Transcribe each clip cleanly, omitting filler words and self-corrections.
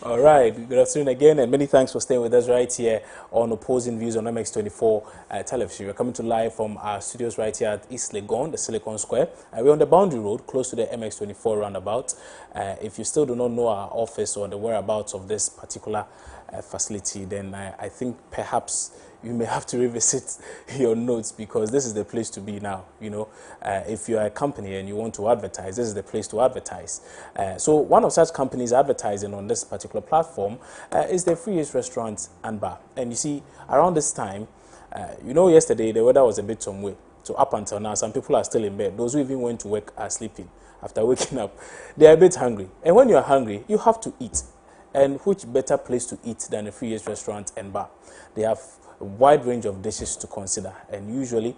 All right, good afternoon again, and many thanks for staying with us right here on Opposing Views on MX24 television. We're coming to live from our studios right here at East Legon, the Silicon Square. We're on the Boundary Road, close to the MX24 roundabout. If you still do not know our office or the whereabouts of this particular facility, then I think perhaps you may have to revisit your notes, because this is the place to be now. You know, if you are a company and you want to advertise, this is the place to advertise. So one of such companies advertising on this particular platform is the Free Age Restaurant and Bar. And you see, around this time, you know, yesterday the weather was a bit some way. So up until now, some people are still in bed. Those who even went to work are sleeping. After waking up, they are a bit hungry. And when you are hungry, you have to eat. And which better place to eat than a Free Age Restaurant and Bar? They have a wide range of dishes to consider, and usually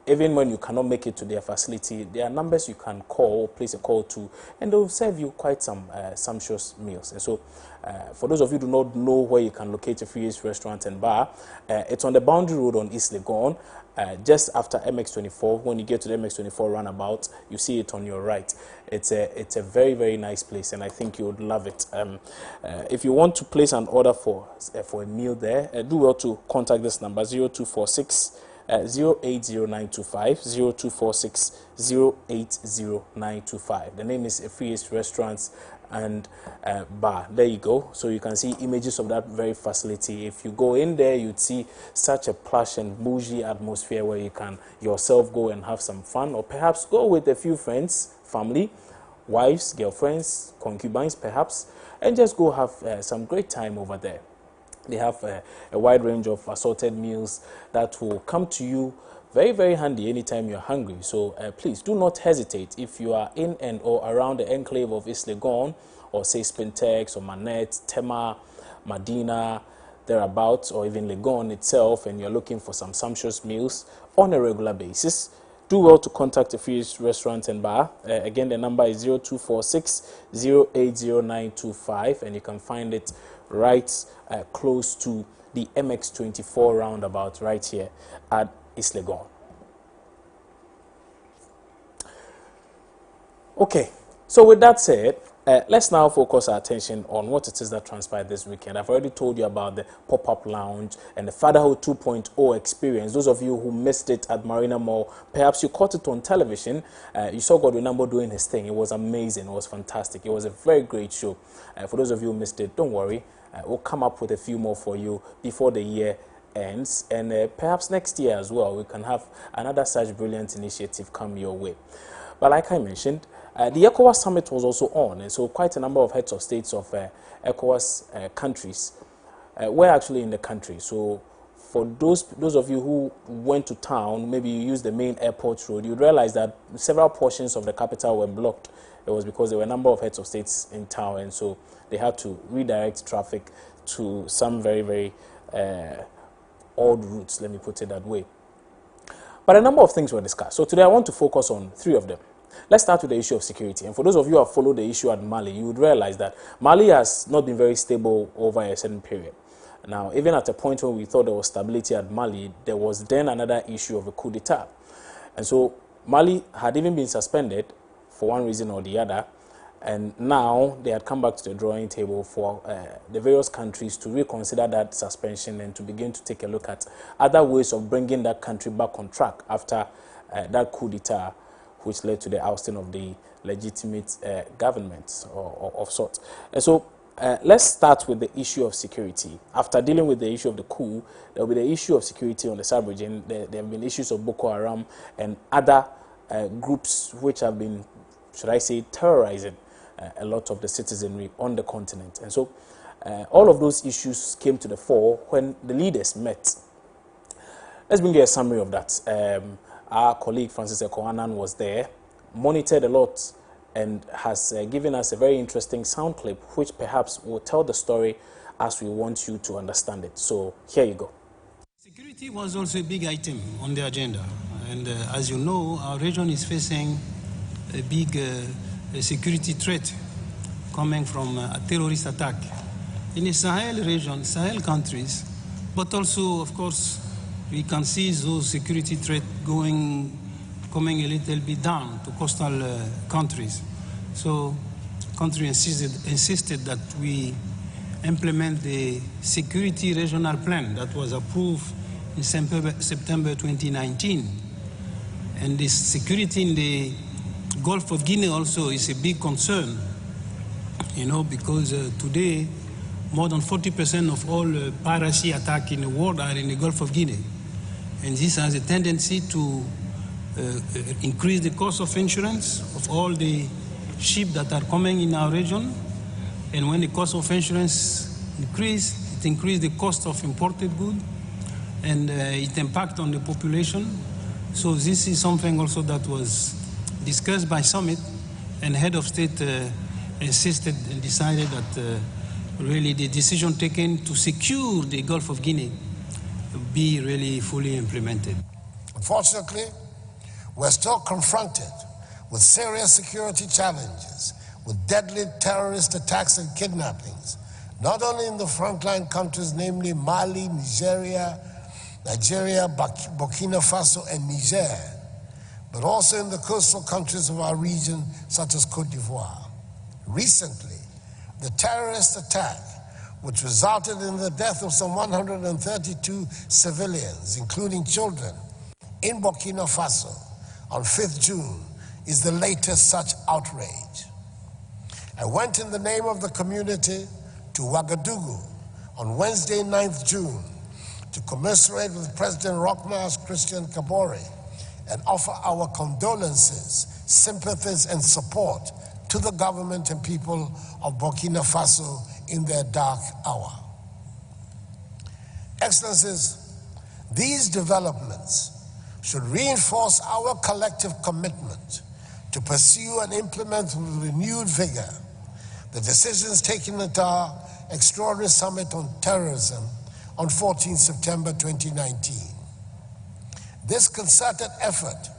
even when you cannot make it to their facility, there are numbers you can call, place a call to, and they'll serve you quite some sumptuous meals. And so for those of you who do not know where you can locate a Free Age Restaurant and Bar, it's on the Boundary Road on East Legon, just after MX24. When you get to the MX24 roundabout, you see it on your right. It's a very, very nice place, and I think you would love it. If you want to place an order for a meal there, do well to contact this number, 0246 080925, 0246 080925. The name is Free Age Restaurants and Bar. There you go. So you can see images of that very facility. If you go in there, you'd see such a plush and bougie atmosphere where you can yourself go and have some fun, or perhaps go with a few friends, family, wives, girlfriends, concubines perhaps, and just go have some great time over there. They have a wide range of assorted meals that will come to you very, very handy anytime you're hungry. So please do not hesitate. If you are in and or around the enclave of East Legon, or say Spintex or Manette, Tema, Medina, thereabouts, or even Legon itself, and you're looking for some sumptuous meals on a regular basis, do well to contact the Free Age Restaurant and Bar. Again, the number is 0246 080925, and you can find it right close to the MX24 roundabout right here at East Legon. Okay, so with that said, let's now focus our attention on what it is that transpired this weekend. I've already told you about the pop-up lounge and the Fatherhood 2.0 experience. Those of you who missed it at Marina Mall, perhaps you caught it on television. You saw Godwinambo doing his thing. It was amazing. It was fantastic. It was a very great show. For those of you who missed it, don't worry. We'll come up with a few more for you before the year ends, and perhaps next year as well, we can have another such brilliant initiative come your way. But like I mentioned, the ECOWAS summit was also on, and so quite a number of heads of states of ECOWAS countries were actually in the country. So for those of you who went to town, maybe you used the main airport road, you'd realize that several portions of the capital were blocked. It was because there were a number of heads of states in town, and so they had to redirect traffic to some very, very odd routes, let me put it that way. But a number of things were discussed. So today I want to focus on three of them. Let's start with the issue of security. And for those of you who have followed the issue at Mali, you would realize that Mali has not been very stable over a certain period. Now, even at a point when we thought there was stability at Mali, there was then another issue of a coup d'etat. And so Mali had even been suspended for one reason or the other, and now they had come back to the drawing table for the various countries to reconsider that suspension and to begin to take a look at other ways of bringing that country back on track after that coup d'etat, which led to the ousting of the legitimate government of sorts. And so let's start with the issue of security. After dealing with the issue of the coup, there will be the issue of security on the sub-region. There have been issues of Boko Haram and other groups which have been, should I say, terrorizing a lot of the citizenry on the continent. And so all of those issues came to the fore when the leaders met. Let's bring you a summary of that. Our colleague Francis Ekoanan was there, monitored a lot, and has given us a very interesting sound clip which perhaps will tell the story as we want you to understand it. So here you go. Security was also a big item on the agenda, and as you know, our region is facing a big security threat coming from a terrorist attack in the Sahel region, Sahel countries, but also, of course, we can see those security threats coming a little bit down to coastal countries. So country insisted that we implement the security regional plan that was approved in September 2019. And the security in the Gulf of Guinea also is a big concern, you know, because today more than 40% of all piracy attacks in the world are in the Gulf of Guinea. And this has a tendency to increase the cost of insurance of all the ships that are coming in our region. And when the cost of insurance increases, it increases the cost of imported goods, and it impacts on the population. So this is something also that was discussed by summit, and head of state insisted and decided that really the decision taken to secure the Gulf of Guinea be really fully implemented. Unfortunately, we're still confronted with serious security challenges, with deadly terrorist attacks and kidnappings, not only in the frontline countries, namely Mali, Nigeria, Burkina Faso, and Niger, but also in the coastal countries of our region, such as Cote d'Ivoire. Recently, the terrorist attack, which resulted in the death of some 132 civilians, including children, in Burkina Faso on 5th June, is the latest such outrage. I went in the name of the community to Ouagadougou on Wednesday, 9th June, to commiserate with President Rochmar's Christian Kabore and offer our condolences, sympathies, and support to the government and people of Burkina Faso in their dark hour. Excellencies, these developments should reinforce our collective commitment to pursue and implement with renewed vigor the decisions taken at our Extraordinary Summit on Terrorism on 14 September 2019. This concerted effort,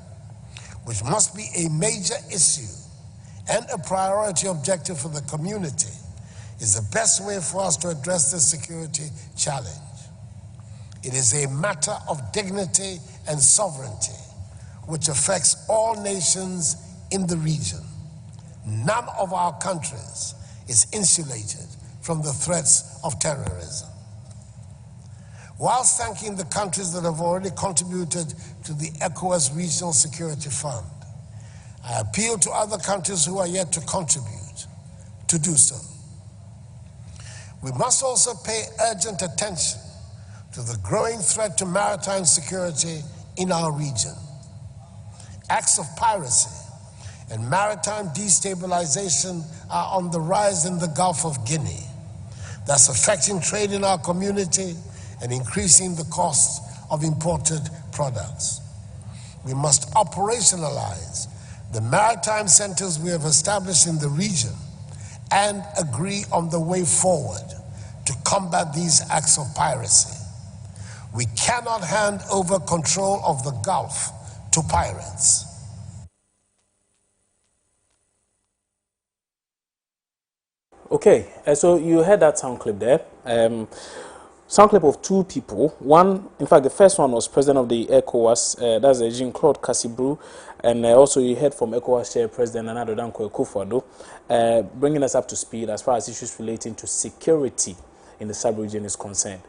which must be a major issue and a priority objective for the community, is the best way for us to address this security challenge. It is a matter of dignity and sovereignty, which affects all nations in the region. None of our countries is insulated from the threats of terrorism. Whilst thanking the countries that have already contributed to the ECOWAS Regional Security Fund, I appeal to other countries who are yet to contribute to do so. We must also pay urgent attention to the growing threat to maritime security in our region. Acts of piracy and maritime destabilization are on the rise in the Gulf of Guinea. That's affecting trade in our community and increasing the cost of imported products. We must operationalize the maritime centers we have established in the region and agree on the way forward to combat these acts of piracy. We cannot hand over control of the Gulf to pirates. Okay, so you heard that sound clip there. Sound clip of two people. One, in fact, the first one was president of the ECOWAS, that's Jean-Claude Cassibru, and also you heard from ECOWAS Chair President Nana Danko Akufo-Addo, bringing us up to speed as far as issues relating to security in the sub-region is concerned.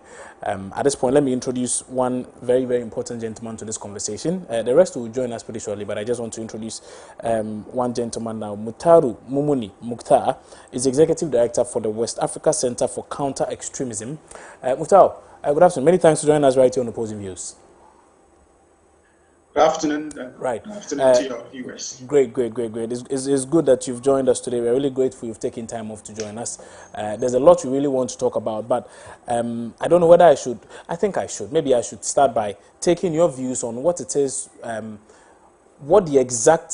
At this point, let me introduce one very, very important gentleman to this conversation. The rest will join us pretty shortly, but I just want to introduce one gentleman now. Mutaru Mumuni Mukhtar is Executive Director for the West Africa Center for Counter-Extremism. Mutaru, good afternoon. Many thanks for joining us right here on Opposing Views. Good afternoon. Right. Good afternoon to your viewers. Great. It's good that you've joined us today. We're really grateful you've taken time off to join us. There's a lot we really want to talk about, but I don't know whether I should. I think I should. Maybe I should start by taking your views on what it is, what the exact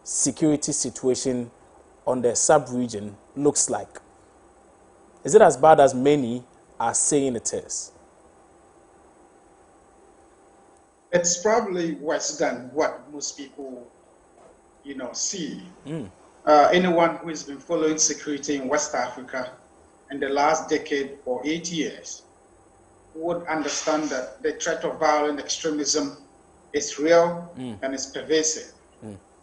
security situation on the sub-region looks like. Is it as bad as many are saying it is? It's probably worse than what most people, see. Anyone who has been following security in West Africa in the last decade or 8 years would understand that the threat of violent extremism is real and is pervasive.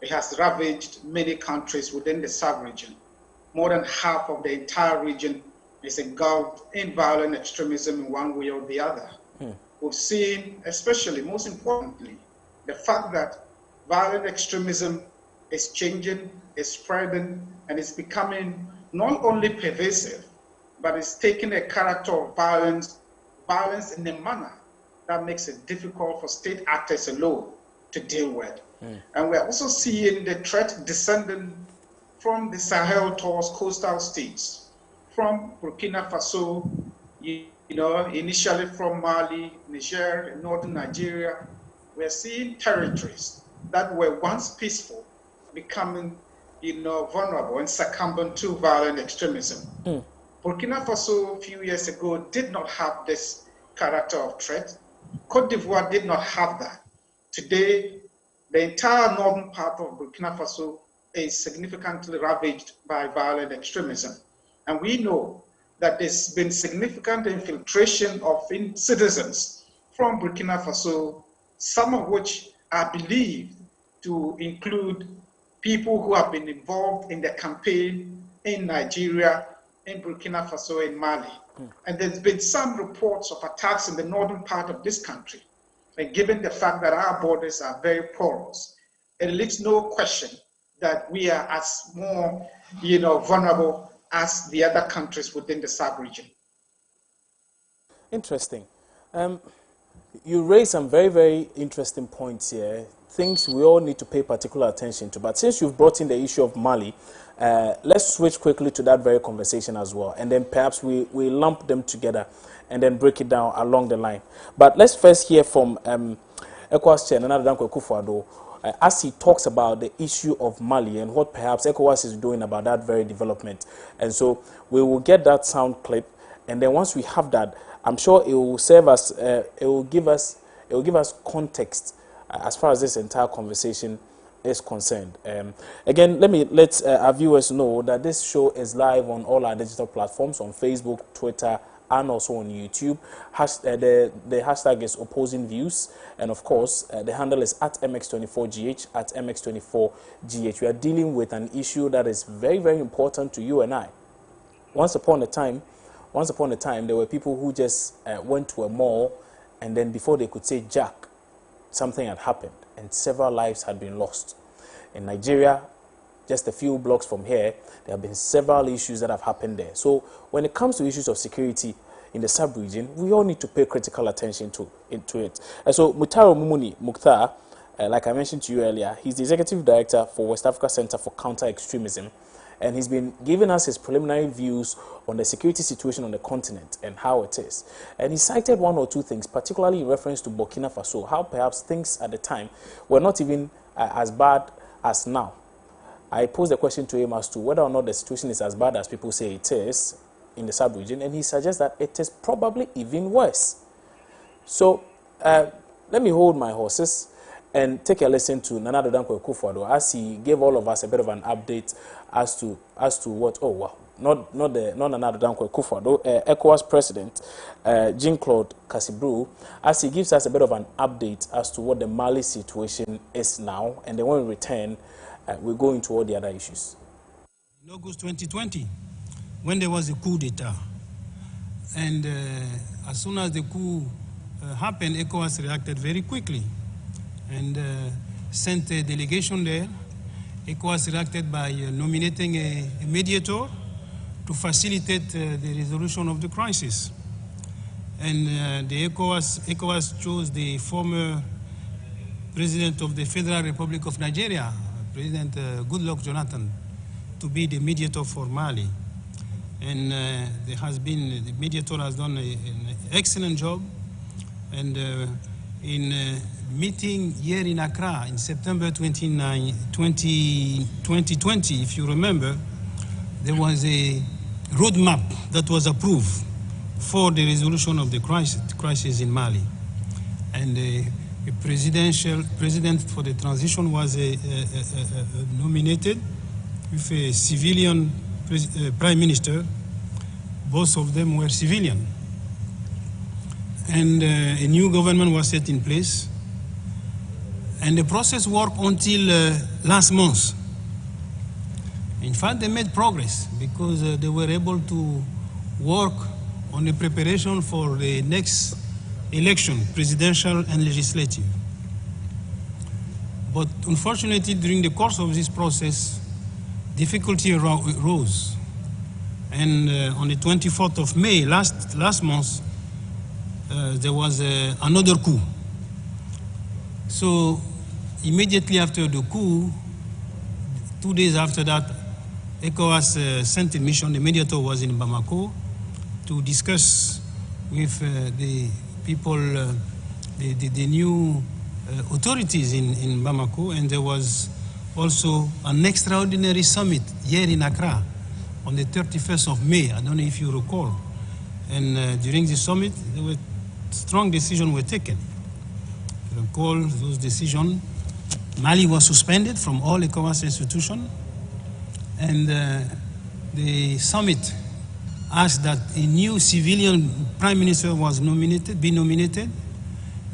It has ravaged many countries within the sub-region, more than half of the entire region is engulfed in violent extremism in one way or the other. We've seen, especially, most importantly, the fact that violent extremism is changing, is spreading, and it's becoming not only pervasive, but it's taking a character of violence in a manner that makes it difficult for state actors alone to deal with. And we're also seeing the threat descending from the Sahel towards coastal states, from Burkina Faso, initially from Mali, Niger, and northern Nigeria. We're seeing territories that were once peaceful becoming, vulnerable and succumbing to violent extremism. Burkina Faso a few years ago did not have this character of threat. Cote d'Ivoire did not have that. Today, the entire northern part of Burkina Faso is significantly ravaged by violent extremism. And we know that there's been significant infiltration of citizens from Burkina Faso, some of which are believed to include people who have been involved in the campaign in Nigeria, in Burkina Faso, and Mali. And there's been some reports of attacks in the northern part of this country. And given the fact that our borders are very porous, it leaves no question that we are as more, vulnerable as the other countries within the sub-region. Interesting. You raised some very, very interesting points here, things we all need to pay particular attention to. But since you've brought in the issue of Mali, let's switch quickly to that very conversation as well. And then perhaps we lump them together and then break it down along the line. But let's first hear from ECOWAS Chair Nana Dankwa Akufo-Addo, as he talks about the issue of Mali and what perhaps ECOWAS is doing about that very development. And so we will get that sound clip, and then once we have that, I'm sure it will serve us, it will give us context as far as this entire conversation is concerned. Again, let our viewers know that this show is live on all our digital platforms, on Facebook, Twitter, and also on YouTube. The hashtag is opposing views, and of course the handle is at MX24GH, at MX24GH. We are dealing with an issue that is very, very important to you and I. Once upon a time, there were people who just went to a mall, and then before they could say Jack, something had happened, and several lives had been lost. In Nigeria, just a few blocks from here, there have been several issues that have happened there. So when it comes to issues of security in the sub-region, we all need to pay critical attention to it. And so Mutaro Mumuni Mukhtar, like I mentioned to you earlier, he's the Executive Director for West Africa Center for Counter-Extremism, and he's been giving us his preliminary views on the security situation on the continent and how it is. And he cited one or two things, particularly in reference to Burkina Faso, how perhaps things at the time were not even as bad as now. I posed a question to him as to whether or not the situation is as bad as people say it is in the sub-region, and he suggests that it is probably even worse. So let me hold my horses and take a listen to Nana Dankwa Akufo-Addo as he gave all of us a bit of an update as to what, not Nana Dankwa Akufo-Addo, ECOWAS President Jean-Claude Cassibrou, as he gives us a bit of an update as to what the Mali situation is now, and then when we return, we'll go into all the other issues. In August 2020, when there was a coup d'etat, and as soon as the coup happened, ECOWAS reacted very quickly and sent a delegation there. ECOWAS reacted by nominating a mediator to facilitate the resolution of the crisis. And the ECOWAS chose the former President of the Federal Republic of Nigeria, President Goodluck Jonathan, to be the mediator for Mali. And the mediator has done an excellent job. And in meeting here in Accra in September 2020, if you remember, there was a roadmap that was approved for the resolution of the crisis in Mali. And a president for the transition was nominated with a civilian prime minister. Both of them were civilian. And a new government was set in place. And the process worked until last month, In fact, they made progress because they were able to work on the preparation for the next election, presidential and legislative. But unfortunately, during the course of this process, difficulty arose. And on the 24th of May, last month, there was another coup. So immediately after the coup, 2 days after that, ECOWAS sent a mission. The mediator was in Bamako to discuss with the people, the new authorities in Bamako, and there was also an extraordinary summit here in Accra on the 31st of May. I don't know if you recall. And during the summit, there were strong decisions were taken. If you recall those decisions, Mali was suspended from all ECOWAS institutions, and the summit asked that a new civilian prime minister be nominated,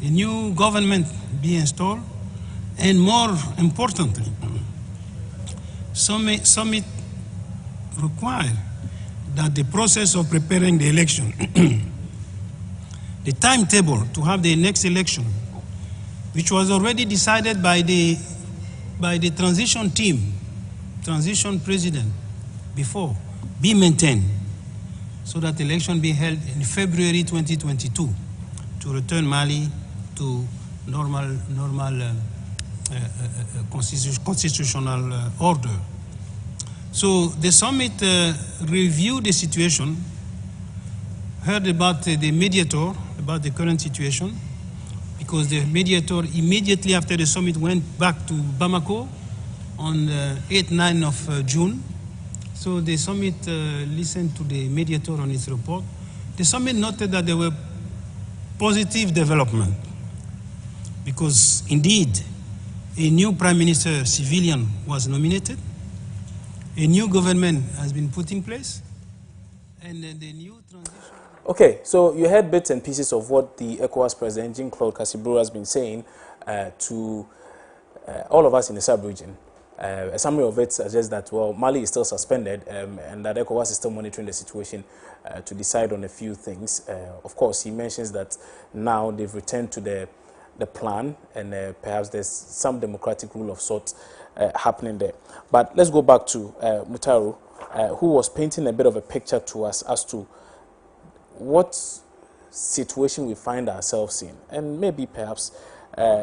a new government be installed, and more importantly, summit required that the process of preparing the election, the timetable to have the next election, which was already decided by the transition team, transition president before, be maintained, so that the election be held in February 2022 to return Mali to normal constitutional order. So the summit reviewed the situation, heard about the mediator, about the current situation, because the mediator immediately after the summit went back to Bamako on 8-9 of June. So the summit listened to the mediator on its report. The summit noted that there were positive development, because indeed a new prime minister civilian was nominated, a new government has been put in place, and then the new transition. Okay, so you heard bits and pieces of what the ECOWAS President Jean-Claude Cassiburo has been saying to all of us in the sub-region. A summary of it suggests that, well, Mali is still suspended and that ECOWAS is still monitoring the situation to decide on a few things. Of course, he mentions that now they've returned to the plan, and perhaps there's some democratic rule of sorts happening there. But let's go back to Mutaru, who was painting a bit of a picture to us as to what situation we find ourselves in, and maybe perhaps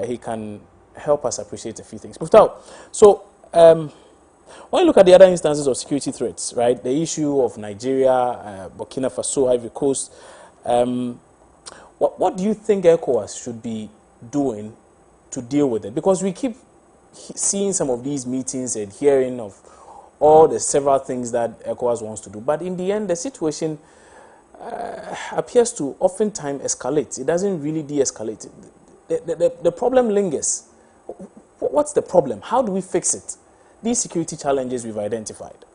he can help us appreciate a few things. Mutaru, so when you look at the other instances of security threats, right, the issue of Nigeria, Burkina Faso, Ivory Coast, what do you think ECOWAS should be doing to deal with it? Because we keep seeing some of these meetings and hearing of all the several things that ECOWAS wants to do, but in the end the situation appears to oftentimes escalate. It doesn't really de-escalate. The problem lingers. What's the problem? How do we fix it? These security challenges we've identified.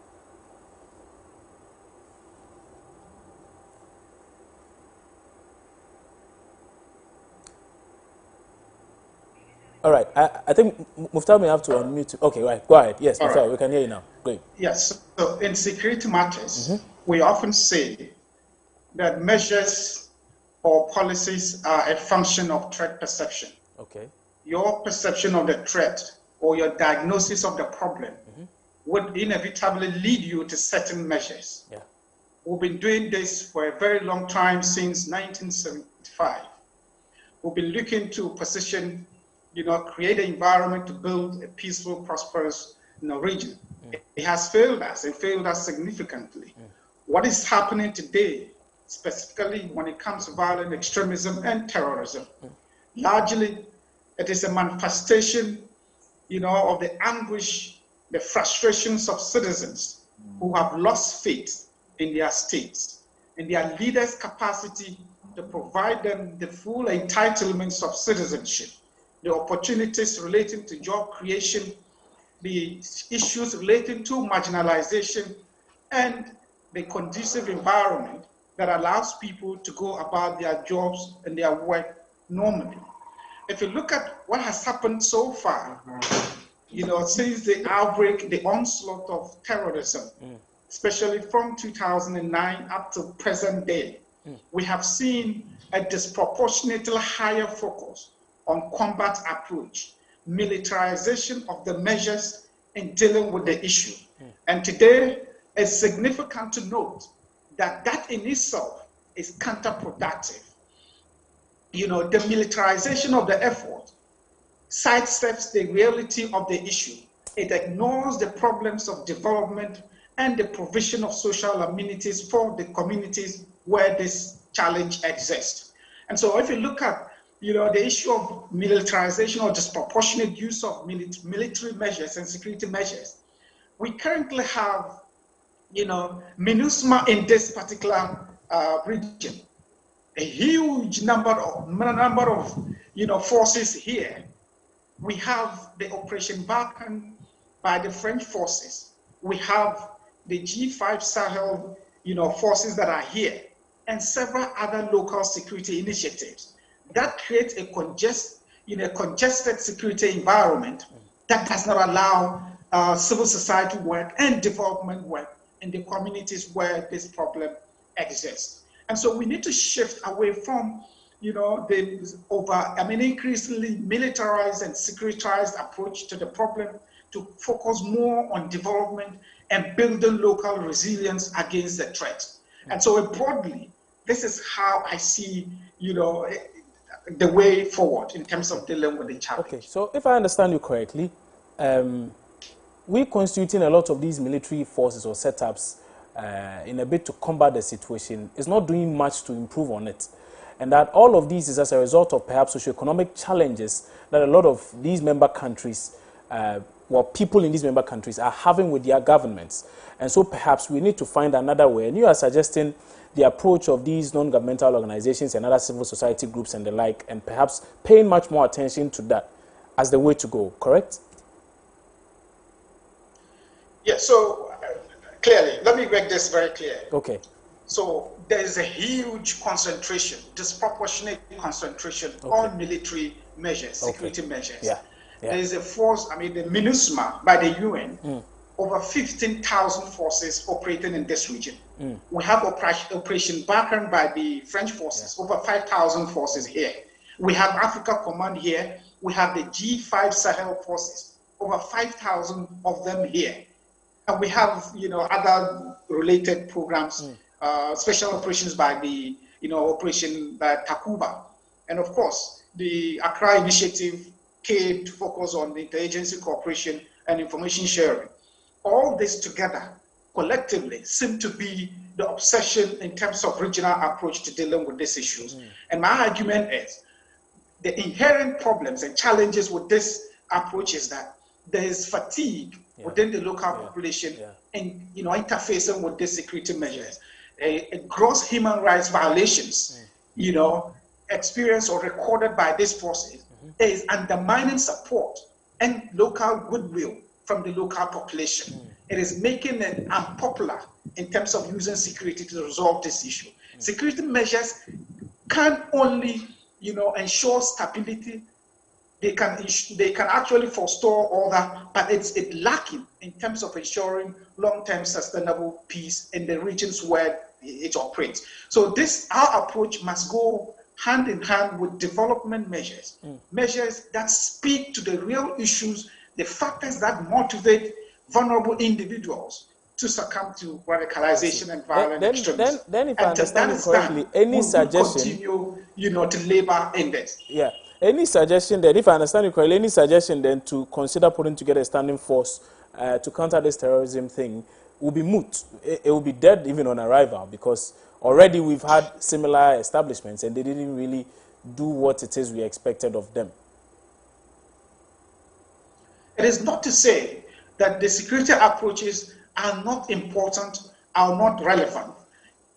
All right, I think Muftar may have to unmute. Okay, right, go ahead. Yes, Muftar, we can hear you now. Great. Yes, so in security matters, we often say that measures or policies are a function of threat perception. Okay. Your perception of the threat or your diagnosis of the problem would inevitably lead you to certain measures. Yeah. We've been doing this for a very long time, since 1975. We've been looking to position, create an environment to build a peaceful, prosperous region. It has failed us. It failed us significantly. What is happening today, specifically when it comes to violent extremism and terrorism, largely it is a manifestation, of the anguish, the frustrations of citizens who have lost faith in their states, in their leaders' capacity to provide them the full entitlements of citizenship, the opportunities relating to job creation, the issues relating to marginalization, and the conducive environment that allows people to go about their jobs and their work normally. If you look at what has happened so far, since the outbreak, the onslaught of terrorism, especially from 2009 up to present day, we have seen a disproportionately higher focus on combat approach, militarization of the measures in dealing with the issue. And today, it's significant to note that that in itself is counterproductive. The militarization of the effort sidesteps the reality of the issue. It ignores the problems of development and the provision of social amenities for the communities where this challenge exists. And so if you look at the issue of militarization or disproportionate use of military measures and security measures, we currently have MINUSMA in this particular region, a huge number of forces here. We have the Operation Barkhane by the French forces. We have the G5 Sahel, forces that are here, and several other local security initiatives that create a congested security environment that does not allow civil society work and development work in the communities where this problem exists. And so we need to shift away from the increasingly militarized and securitized approach to the problem to focus more on development and building local resilience against the threat. And so broadly, this is how I see, the way forward in terms of dealing with the challenge. Okay, so if I understand you correctly, we constituting a lot of these military forces or setups in a bid to combat the situation is not doing much to improve on it. And that all of these is as a result of perhaps socioeconomic challenges that a lot of these member countries, people in these member countries are having with their governments. And so perhaps we need to find another way. And you are suggesting the approach of these non-governmental organizations and other civil society groups and the like, and perhaps paying much more attention to that as the way to go, correct? Yeah, so clearly, let me make this very clear. Okay. So there is a huge concentration, disproportionate concentration on military measures, security measures. Yeah. There is a force, the MINUSMA by the UN, over 15,000 forces operating in this region. We have Operation Barkhane by the French forces, over 5,000 forces here. We have Africa Command here. We have the G5 Sahel forces, over 5,000 of them here. And we have, other related programs, special operations by the, Operation Takuba. And of course, the Accra Initiative came to focus on the interagency cooperation and information sharing. All this together, collectively, seem to be the obsession in terms of regional approach to dealing with these issues. And my argument is the inherent problems and challenges with this approach is that there is fatigue within the local population and interfacing with these security measures. A gross human rights violations, experienced or recorded by these forces is undermining support and local goodwill from the local population. It is making it unpopular in terms of using security to resolve this issue. Security measures can only, ensure stability. They can actually forestall all that, but it's lacking in terms of ensuring long-term sustainable peace in the regions where it operates. So our approach must go hand in hand with development measures, measures that speak to the real issues, the factors that motivate vulnerable individuals to succumb to radicalization and violent extremism. Then if I understand you correctly, any suggestion... continue, to labor in this. Yeah. Any suggestion then, if I understand you correctly, any suggestion then to consider putting together a standing force to counter this terrorism thing will be moot. It will be dead even on arrival, because already we've had similar establishments and they didn't really do what it is we expected of them. It is not to say that the security approaches are not important, are not relevant.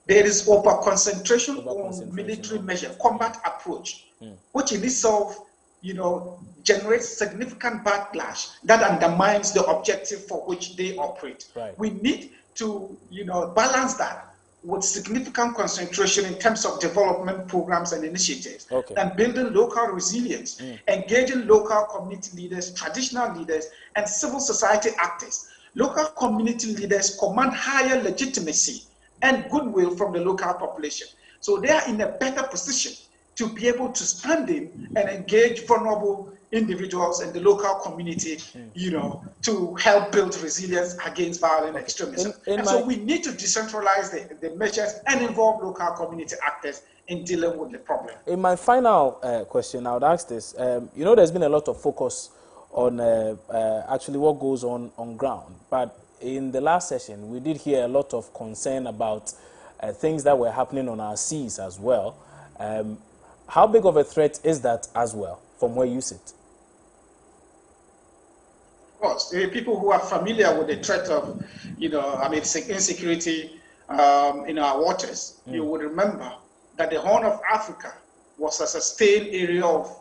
There is over-concentration on military measure, combat approach, which in itself, generates significant backlash that undermines the objective for which they operate. Right. We need to, balance that with significant concentration in terms of development programs and initiatives, okay, than building local resilience, engaging local community leaders, traditional leaders, and civil society actors. Local community leaders command higher legitimacy and goodwill from the local population. So they are in a better position to be able to stand in and engage vulnerable individuals and the local community, to help build resilience against violent extremism. So we need to decentralize the measures and involve local community actors in dealing with the problem. In my final question, I would ask this. There's been a lot of focus on actually what goes on ground, but in the last session, we did hear a lot of concern about things that were happening on our seas as well. How big of a threat is that as well, from where you sit? Of course, the people who are familiar with the threat of, insecurity in our waters, you would remember that the Horn of Africa was a sustained area of,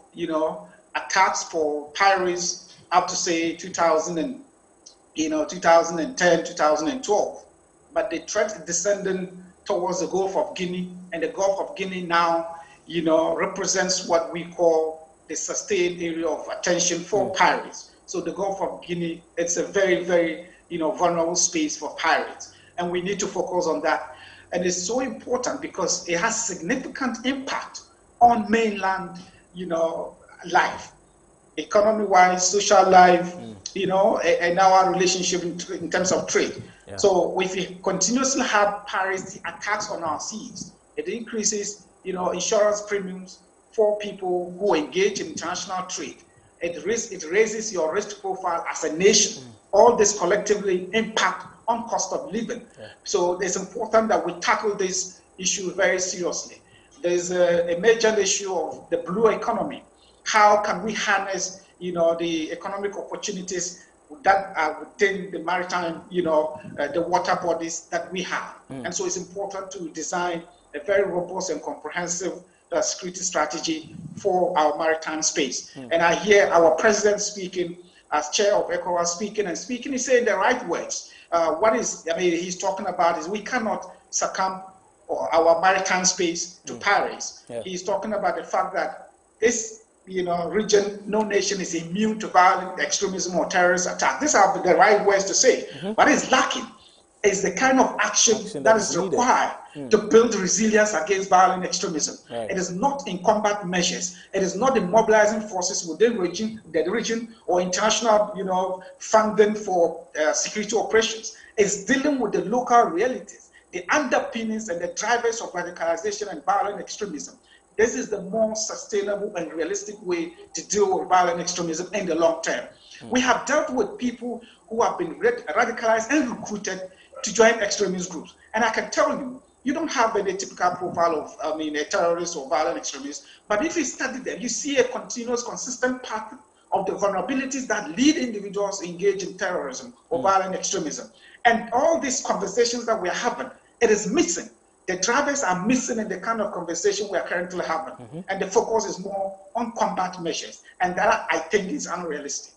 attacks for pirates up to say 2010, 2012. But the threat descending towards the Gulf of Guinea, and the Gulf of Guinea now, represents what we call the sustained area of attention for pirates. So the Gulf of Guinea, it's a very, very, vulnerable space for pirates. And we need to focus on that. And it's so important because it has significant impact on mainland, life, economy-wise, social life, and our relationship in terms of trade. Yeah. So if we continuously have piracy attacks on our seas, it increases, insurance premiums for people who engage in international trade. It raises your risk profile as a nation. All this collectively impact on cost of living. Yeah. So it's important that we tackle this issue very seriously. There's a major issue of the blue economy. How can we harness, the economic opportunities that are within the maritime, the water bodies that we have. And so it's important to design a very robust and comprehensive security strategy for our maritime space. And I hear our president speaking, as chair of ECOWAS speaking, he's saying the right words. He's talking about is we cannot succumb our maritime space to pirates. Yeah. He's talking about the fact that this region, no nation is immune to violent extremism or terrorist attack. These are the right words to say. What is lacking is the kind of action that is required to build resilience against violent extremism. Right. It is not in combat measures. It is not in mobilizing forces within the region or international, funding for security operations. It's dealing with the local realities, the underpinnings and the drivers of radicalization and violent extremism. This is the more sustainable and realistic way to deal with violent extremism in the long term. We have dealt with people who have been radicalized and recruited to join extremist groups. And I can tell you, you don't have any typical profile of, a terrorist or violent extremist. But if you study them, you see a continuous, consistent pattern of the vulnerabilities that lead individuals engage in terrorism or violent extremism. And all these conversations that we're having, it is missing. The drivers are missing in the kind of conversation we are currently having. And the focus is more on combat measures. And that, I think, is unrealistic.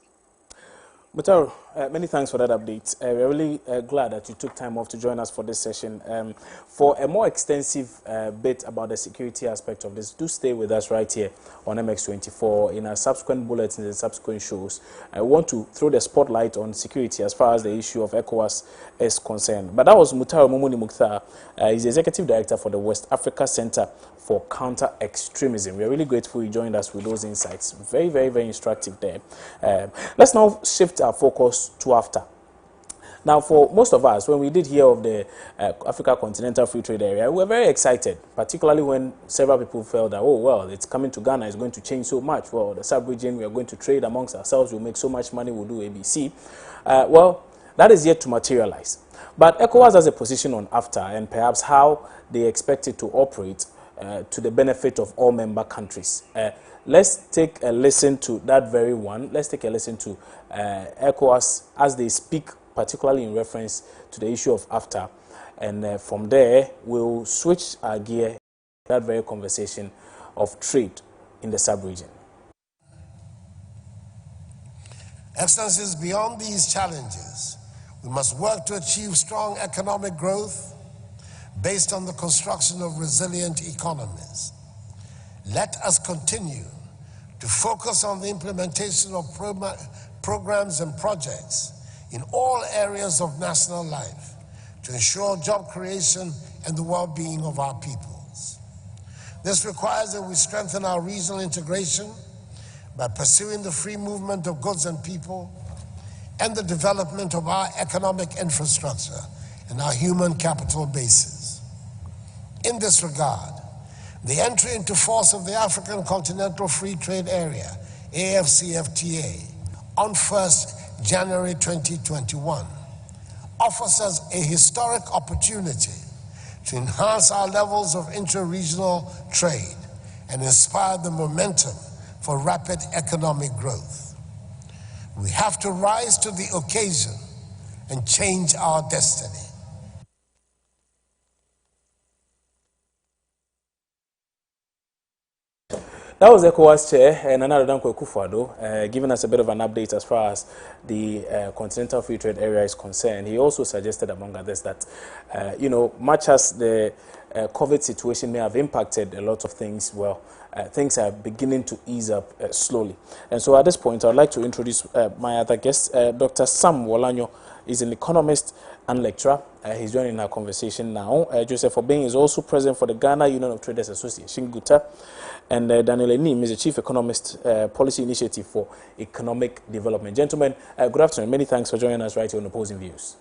Mutaro, many thanks for that update. We're really glad that you took time off to join us for this session. For a more extensive bit about the security aspect of this, do stay with us right here on MX24 in our subsequent bulletins and subsequent shows. I want to throw the spotlight on security as far as the issue of ECOWAS is concerned. But that was Mutaro Momuni Mukhtar. He's the Executive Director for the West Africa Center for Counter-Extremism. We're really grateful you joined us with those insights. Very, very, very instructive there. Let's now shift our focus to Afcfta. Now, for most of us, when we did hear of the Africa Continental Free Trade Area, we were very excited, particularly when several people felt that, oh, well, it's coming to Ghana, it's going to change so much. Well, the sub-region, we are going to trade amongst ourselves, we'll make so much money, we'll do ABC. Well, that is yet to materialize. But ECOWAS has a position on Afcfta and perhaps how they expect it to operate to the benefit of all member countries. Let's take a listen to that very one. Let's take a listen to ECOWAS as they speak, particularly in reference to the issue of Afcfta. And from there, we'll switch our gear to that very conversation of trade in the sub-region. Excellencies, beyond these challenges, we must work to achieve strong economic growth, based on the construction of resilient economies. Let us continue to focus on the implementation of programs and projects in all areas of national life to ensure job creation and the well-being of our peoples. This requires that we strengthen our regional integration by pursuing the free movement of goods and people and the development of our economic infrastructure and our human capital bases. In this regard, the entry into force of the African Continental Free Trade Area, Afcfta, on 1st January 2021, offers us a historic opportunity to enhance our levels of intra-regional trade and inspire the momentum for rapid economic growth. We have to rise to the occasion and change our destiny. That was ECOWAS Chair, Nana Danko Akufo-Addo, giving us a bit of an update as far as the Continental Free Trade Area is concerned. He also suggested, among others, that, much as the COVID situation may have impacted a lot of things, well, things are beginning to ease up slowly. And so at this point, I'd like to introduce my other guest, Dr. Sam Wolanyo. He's an economist and lecturer. He's joining our conversation now. Joseph Obeng is also present for the Ghana Union of Traders Association, GUTA. And Daniel Enim is the Chief Economist, Policy Initiative for Economic Development. Gentlemen, good afternoon. Many thanks for joining us right here on Opposing Views.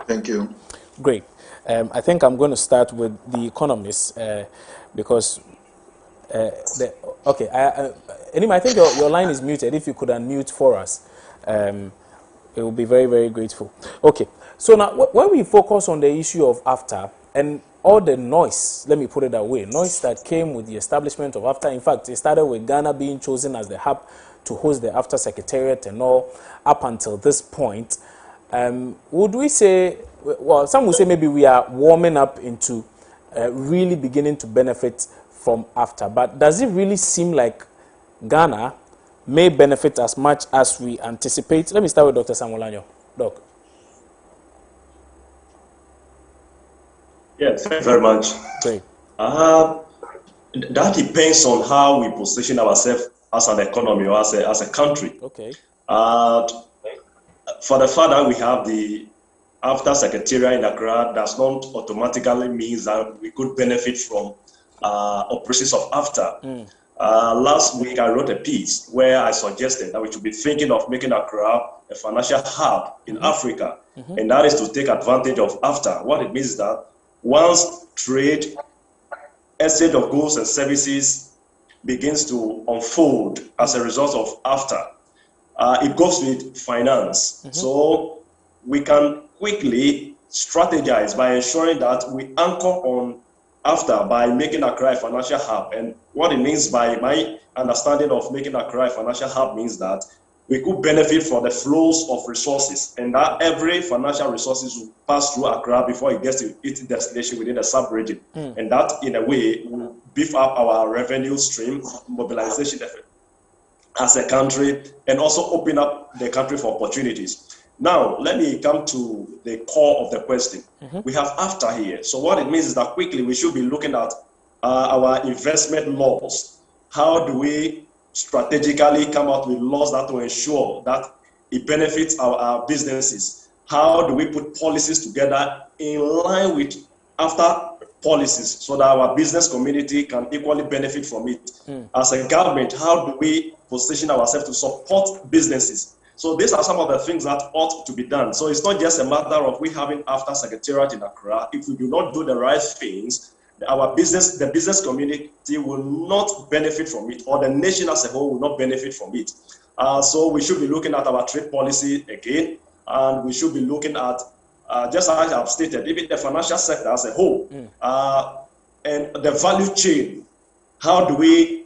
Thank you. Great. I think I'm going to start with the economists because, Enim, I think your line is muted. If you could unmute for us, it will be very, very grateful. Okay. So now, when we focus on the issue of Afcfta and all the noise, let me put it that way, noise that came with the establishment of Afcfta. In fact, it started with Ghana being chosen as the hub to host the Afcfta Secretariat and all up until this point. Would we say, well, some would say maybe we are warming up into really beginning to benefit from Afcfta. But does it really seem like Ghana may benefit as much as we anticipate? Let me start with Dr. Sam Wolanyo. Doc. Yes, thank you very much. Great. That depends on how we position ourselves as an economy or as a country. Okay. For the fact that we have the Afcfta Secretariat in Accra does not automatically mean that we could benefit from operations of Afcfta. Last week, I wrote a piece where I suggested that we should be thinking of making Accra a financial hub in Africa, and that is to take advantage of Afcfta. What it means is that once trade, exchange of goods and services begins to unfold as a result of Afcfta, it goes with finance. So we can quickly strategize by ensuring that we anchor on Afcfta by making Accra a financial hub. And what it means by my understanding of making Accra a financial hub means that we could benefit from the flows of resources, and that every financial resources will pass through Accra before it gets to its destination within the sub-region. And that, in a way, will beef up our revenue stream, mobilization effort as a country, and also open up the country for opportunities. Now, let me come to the core of the question. We have Afcfta here. So what it means is that quickly we should be looking at our investment laws. How do we strategically come out with laws that will ensure that it benefits our businesses? How do we put policies together in line with Afcfta policies so that our business community can equally benefit from it? As a government, how do we position ourselves to support businesses? So these are some of the things that ought to be done. So it's not just a matter of we having Afcfta Secretariat in Accra. If we do not do the right things, the business community will not benefit from it, or the nation as a whole will not benefit from it. So we should be looking at our trade policy again, and we should be looking at, just as I've stated, even the financial sector as a whole, and the value chain. How do we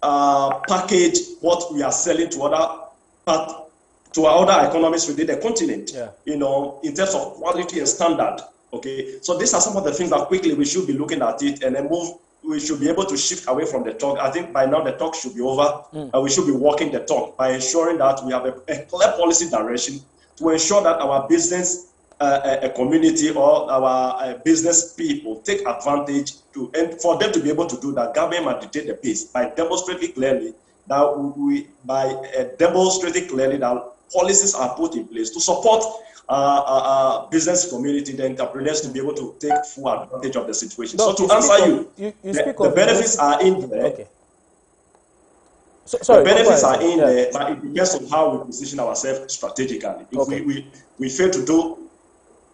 package what we are selling to other economies within the continent, in terms of quality and standard? Okay, so these are some of the things that quickly we should be looking at it, and then we should be able to shift away from the talk. I think by now the talk should be over, and we should be walking the talk by ensuring that we have a clear policy direction to ensure that our business a community or our business people take advantage to, and for them to be able to do that, government must dictate the pace by demonstrating clearly that policies are put in place to support business community, the entrepreneurs, to be able to take full advantage of the situation. Doc, so to answer you, the benefits are in there. Okay. Sorry, the benefits are in there, but it depends on how we position ourselves strategically. If we fail to do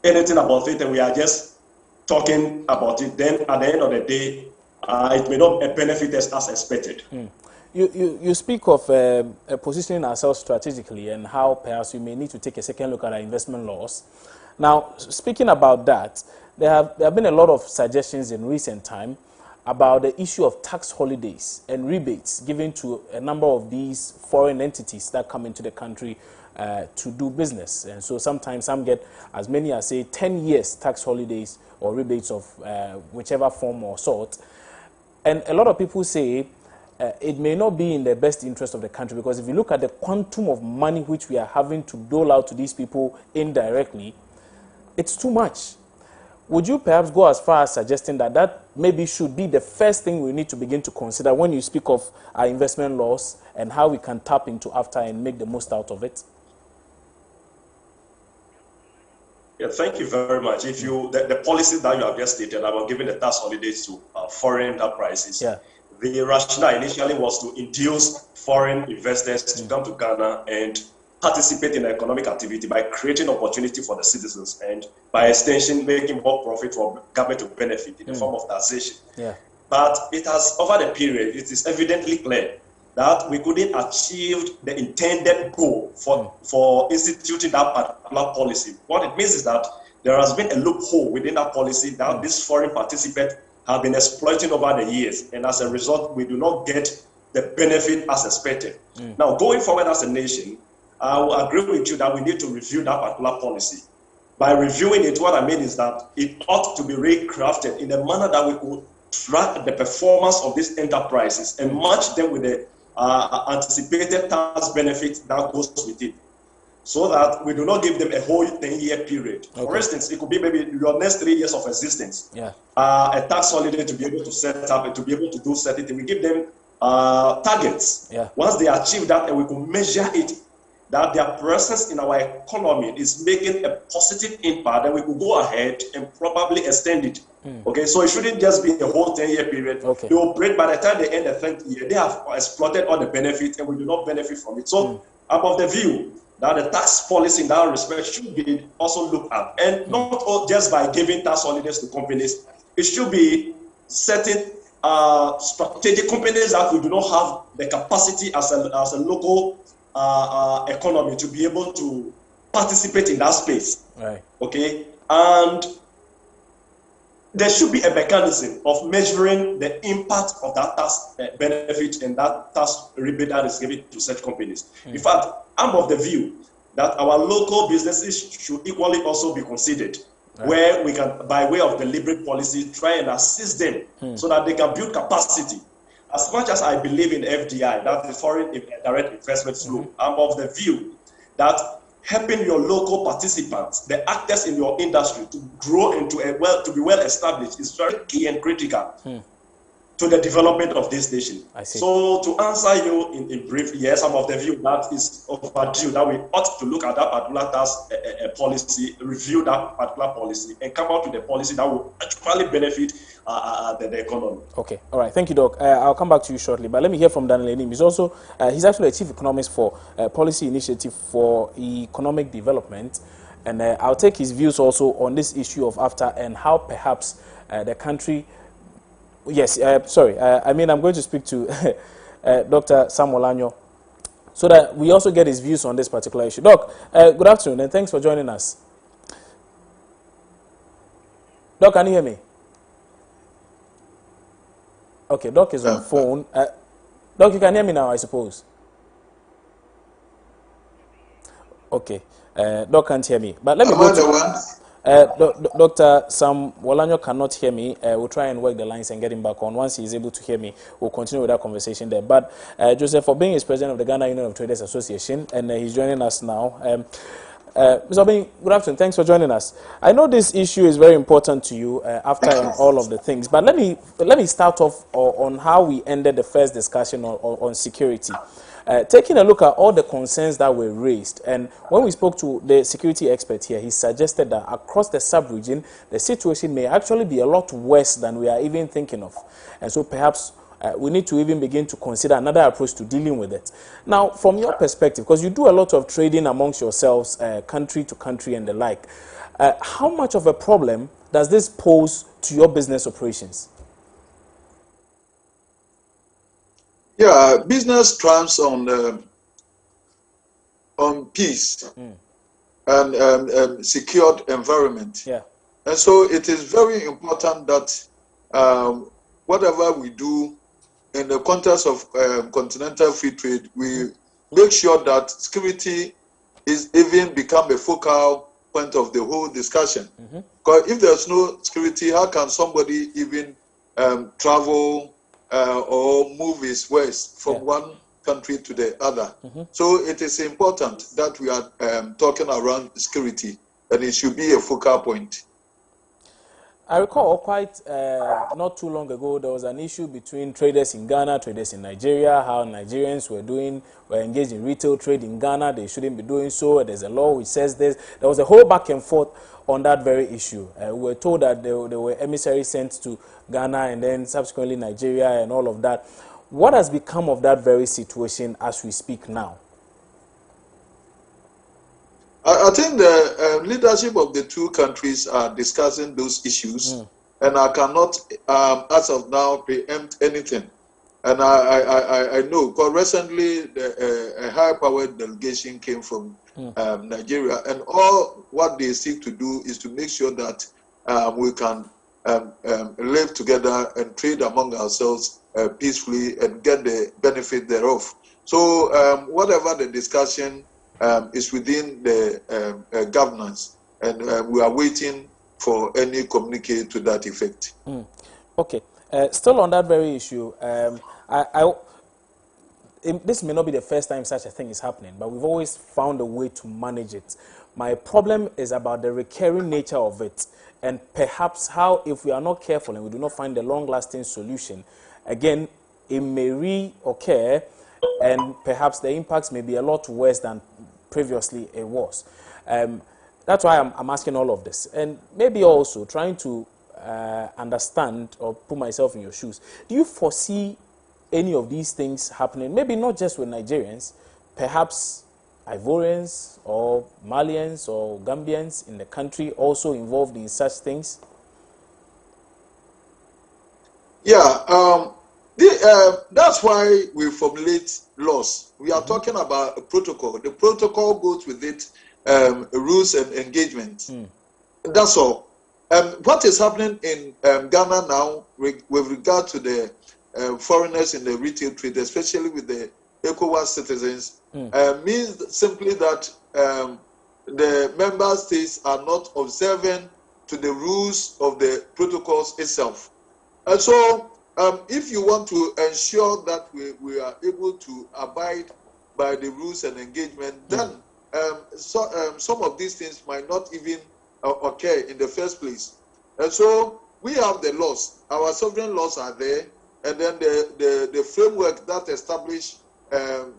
anything about it and we are just talking about it, then at the end of the day, it may not benefit us as expected. You speak of positioning ourselves strategically and how perhaps we may need to take a second look at our investment laws. Now, speaking about that, there have been a lot of suggestions in recent time about the issue of tax holidays and rebates given to a number of these foreign entities that come into the country to do business. And so sometimes some get as many as, say, 10 years tax holidays or rebates of whichever form or sort. And a lot of people say it may not be in the best interest of the country, because if you look at the quantum of money which we are having to dole out to these people indirectly, it's too much. Would you perhaps go as far as suggesting that that maybe should be the first thing we need to begin to consider when you speak of our investment laws and how we can tap into Afcfta and make the most out of it? Yeah, thank you very much. If you the policy that you have just stated about giving the tax holidays to foreign enterprises, the rationale initially was to induce foreign investors to come to Ghana and participate in economic activity by creating opportunity for the citizens and by extension making more profit for government to benefit in the form of taxation. But it has, over the period, it is evidently clear that we couldn't achieve the intended goal for instituting that particular policy. What it means is that there has been a loophole within that policy that these foreign participants have been exploiting over the years, and as a result, we do not get the benefit as expected. Now, going forward as a nation, I will agree with you that we need to review that particular policy. By reviewing it, what I mean is that it ought to be recrafted in a manner that we could track the performance of these enterprises and match them with the anticipated tax benefit that goes with it, so that we do not give them a whole 10-year period. For instance, it could be maybe your next 3 years of existence, a tax holiday to be able to set up and to be able to do certain things. We give them targets. Once they achieve that, and we can measure it, that their presence in our economy is making a positive impact, then we could go ahead and probably extend it. Okay, so it shouldn't just be a whole 10-year period. They operate, by the time they end the 10th year, they have exploited all the benefits and we do not benefit from it. So I'm of the view that the tax policy in that respect should be also looked at, and not just by giving tax holidays to companies. It should be certain strategic companies that we do not have the capacity as a local economy to be able to participate in that space. Okay, and there should be a mechanism of measuring the impact of that tax benefit and that tax rebate that is given to such companies. In fact, I'm of the view that our local businesses should equally also be considered, where we can, by way of deliberate policy, try and assist them so that they can build capacity. As much as I believe in FDI, that the foreign direct investment flow, I'm of the view that helping your local participants, the actors in your industry, to grow into to be well established is very key and critical to the development of this nation. So to answer you in brief, yes, I'm of the view that is overdue, that we ought to look at that particular tax policy, review that particular policy, and come out with a policy that will actually benefit the economy. Okay, all right, thank you, Doc. I'll come back to you shortly, but let me hear from Daniel Enim. He's actually a chief economist for Policy Initiative for Economic Development, and I'll take his views also on this issue of Afcfta and how perhaps the country. Yes, I'm going to speak to Dr. Sam Olanyo so that we also get his views on this particular issue. Doc, good afternoon and thanks for joining us. Doc, can you hear me? Okay, Doc is on phone. Doc, you can hear me now, I suppose. Okay, Doc can't hear me. But let me go to... Dr. Sam Wolanyo cannot hear me. We'll try and work the lines and get him back on. Once he's able to hear me, we'll continue with that conversation there. But Joseph, for being is president of the Ghana Union of Traders Association, and he's joining us now. Mr. Obin, good afternoon. Thanks for joining us. I know this issue is very important to you after and all of the things, but let me start off on how we ended the first discussion on security. Taking a look at all the concerns that were raised, and when we spoke to the security expert here, he suggested that across the sub-region, the situation may actually be a lot worse than we are even thinking of. And so perhaps we need to even begin to consider another approach to dealing with it. Now, from your perspective, because you do a lot of trading amongst yourselves, country to country and the like, how much of a problem does this pose to your business operations? Yeah, business thrives on peace and secured environment. Yeah. And so it is very important that whatever we do in the context of continental free trade, we make sure that security is even become a focal point of the whole discussion. Because if there's no security, how can somebody even travel or move his wares from one country to the other? So it is important that we are talking around security, and it should be a focal point. I recall quite not too long ago, there was an issue between traders in Ghana, traders in Nigeria, how Nigerians were engaged in retail trade in Ghana. They shouldn't be doing so. There's a law which says this. There was a whole back and forth on that very issue. We were told that there were emissaries sent to Ghana and then subsequently Nigeria and all of that. What has become of that very situation as we speak now? I think the leadership of the two countries are discussing those issues, and I cannot, as of now, preempt anything. And I know, because recently a high-powered delegation came from Nigeria, and all what they seek to do is to make sure that we can live together and trade among ourselves peacefully and get the benefit thereof. So whatever the discussion is within the governance, and we are waiting for any communique to that effect. Okay. Still on that very issue, this may not be the first time such a thing is happening, but we've always found a way to manage it. My problem is about the recurring nature of it, and perhaps how, if we are not careful and we do not find a long-lasting solution, again, it may reoccur, and perhaps the impacts may be a lot worse than previously it was. That's why I'm asking all of this, and maybe also trying to understand or put myself in your shoes. Do you foresee any of these things happening? Maybe not just with Nigerians, perhaps Ivorians or Malians or Gambians in the country also involved in such things? Yeah, that's why we formulate laws. We are talking about a protocol. The protocol goes with it, rules and engagement. That's all. What is happening in Ghana now with regard to the foreigners in the retail trade, especially with the ECOWAS citizens, means simply that the member states are not observant to the rules of the protocols itself. And so if you want to ensure that we are able to abide by the rules and engagement, then some of these things might not even occur in the first place. And so we have the laws. Our sovereign laws are there, and then the framework that establish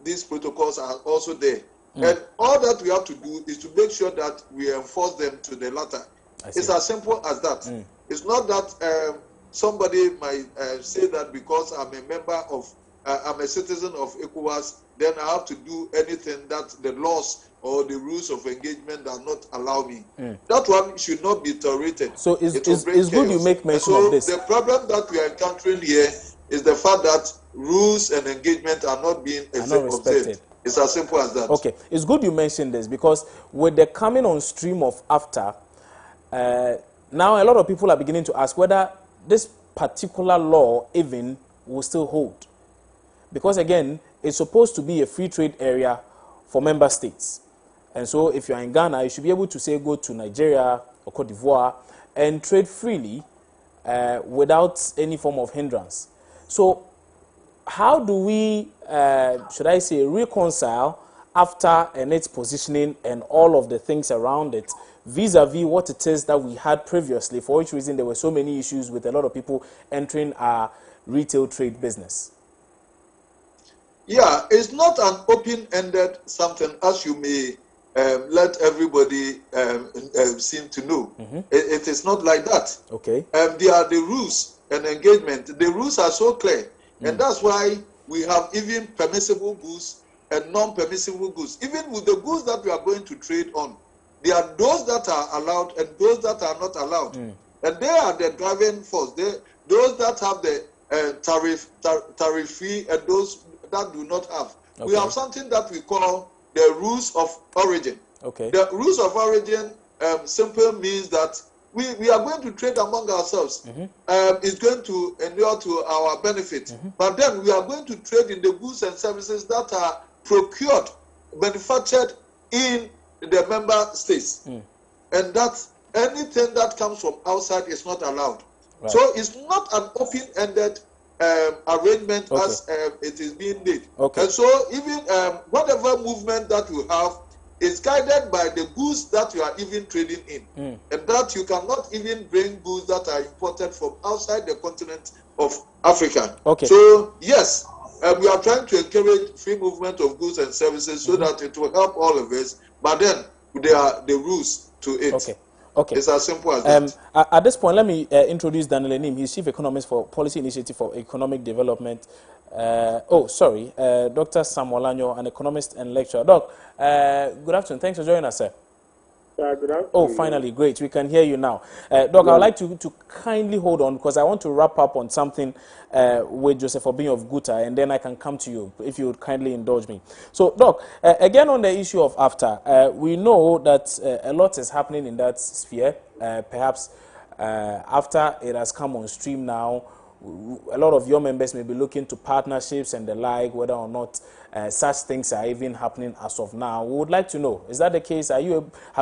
these protocols are also there. And all that we have to do is to make sure that we enforce them to the latter. It's as simple as that. It's not that somebody might say that because I'm a member of, I'm a citizen of ECOWAS, then I have to do anything that the laws or the rules of engagement does not allow me. That one should not be tolerated. So it's good you make mention of this. The problem that we are encountering here is the fact that rules and engagement are not being observed. It's as simple as that. Okay, it's good you mentioned this, because with the coming on stream of Afcfta, now a lot of people are beginning to ask whether this particular law even will still hold. Because again, it's supposed to be a free trade area for member states. And so if you're in Ghana, you should be able to say go to Nigeria or Cote d'Ivoire and trade freely without any form of hindrance. So how do we, should I say, reconcile AFCFTA and its positioning and all of the things around it, vis-a-vis what it is that we had previously, for which reason there were so many issues with a lot of people entering our retail trade business? Yeah, it's not an open-ended something, as you may let everybody seem to know. It is not like that. Okay. There are the rules and engagement. The rules are so clear, and that's why we have even permissible goods and non-permissible goods. Even with the goods that we are going to trade on, there are those that are allowed and those that are not allowed. And they are the driving force. Those that have the tariff free and those that do not have. Okay. We have something that we call the rules of origin. Okay. The rules of origin simply means that we are going to trade among ourselves. It's going to endure to our benefit. But then we are going to trade in the goods and services that are procured, manufactured in the member states. And that anything that comes from outside is not allowed. Right. So it's not an open-ended arrangement as it is being made. Okay. And so even whatever movement that you have is guided by the goods that you are even trading in. And that you cannot even bring goods that are imported from outside the continent of Africa. Okay. So yes, we are trying to encourage free movement of goods and services so that it will help all of us. But then there are the rules to it. Okay. Okay. It's as simple as that. At this point, let me introduce Daniel Enim. He's Chief Economist for Policy Initiative for Economic Development. Dr. Sam Olanyo, an economist and lecturer. Doc, good afternoon. Thanks for joining us, sir. Good afternoon. Oh, finally, great. We can hear you now. Doc, I would like to kindly hold on because I want to wrap up on something with Joseph Obin of Guta, and then I can come to you if you would kindly indulge me. So, Doc, again on the issue of AFCFTA, we know that a lot is happening in that sphere. Perhaps after it has come on stream now, a lot of your members may be looking to partnerships and the like, whether or not such things are even happening as of now. We would like to know, is that the case? Have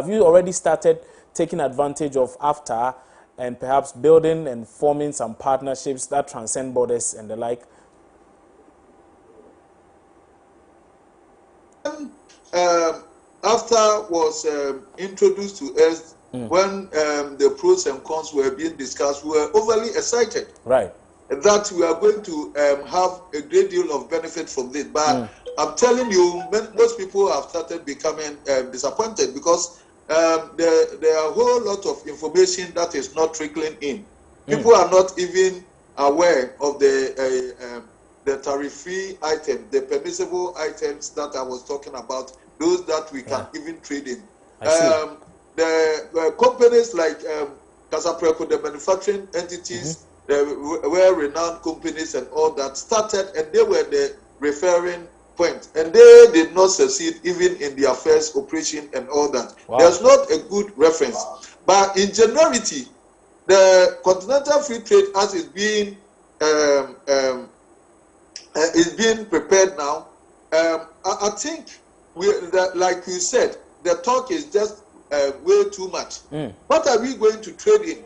you already started taking advantage of AFCFTA and perhaps building and forming some partnerships that transcend borders and the like? AFCFTA was introduced to us when the pros and cons were being discussed. We were overly excited. Right. That we are going to have a great deal of benefit from it. But I'm telling you, most people have started becoming disappointed because there are a whole lot of information that is not trickling in. People are not even aware of the tariff-free items, the permissible items that I was talking about, those that we can even trade in. The companies like Casapreco, the manufacturing entities, were renowned companies and all that started, and they were the referring point, and they did not succeed even in their first operation and all that. Wow. There's not a good reference. But in generality, the continental free trade as is being prepared now. I think like you said, the talk is just way too much. What are we going to trade in?